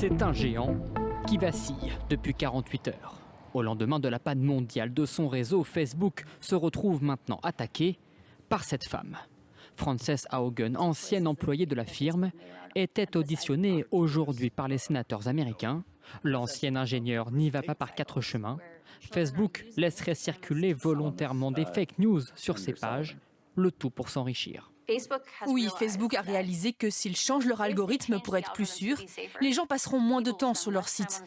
C'est un géant qui vacille depuis 48 heures. Au lendemain de la panne mondiale de son réseau, Facebook se retrouve maintenant attaqué par cette femme. Frances Haugen, ancienne employée de la firme, était auditionnée aujourd'hui par les sénateurs américains. L'ancien ingénieur n'y va pas par quatre chemins. Facebook laisserait circuler volontairement des fake news sur ses pages, le tout pour s'enrichir. Oui, Facebook a réalisé que s'ils changent leur algorithme pour être plus sûrs, les gens passeront moins de temps sur leur site.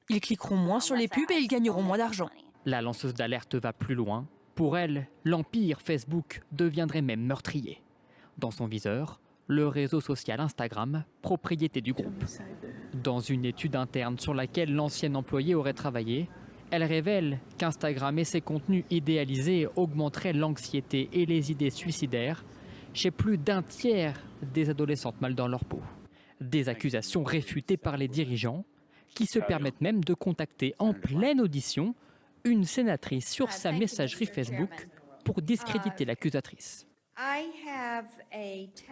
Ils cliqueront moins sur les pubs et ils gagneront moins d'argent. La lanceuse d'alerte va plus loin. Pour elle, l'empire Facebook deviendrait même meurtrier. Dans son viseur, le réseau social Instagram, propriété du groupe. Dans une étude interne sur laquelle l'ancienne employée aurait travaillé, elle révèle qu'Instagram et ses contenus idéalisés augmenteraient l'anxiété et les idées suicidaires chez plus d'un tiers des adolescentes mal dans leur peau. Des accusations réfutées par les dirigeants qui se permettent même de contacter en pleine audition une sénatrice sur sa messagerie Facebook pour discréditer l'accusatrice.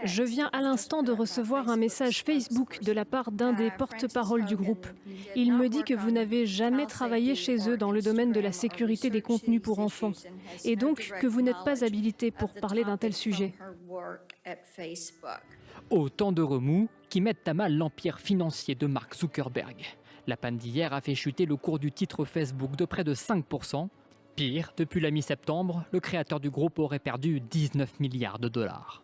Je viens à l'instant de recevoir un message Facebook de la part d'un des porte-paroles du groupe. Il me dit que vous n'avez jamais travaillé chez eux dans le domaine de la sécurité des contenus pour enfants et donc que vous n'êtes pas habilité pour parler d'un tel sujet. Autant de remous qui mettent à mal l'empire financier de Mark Zuckerberg. La panne d'hier a fait chuter le cours du titre Facebook de près de 5%. Pire, depuis la mi-septembre, le créateur du groupe aurait perdu 19 milliards de dollars.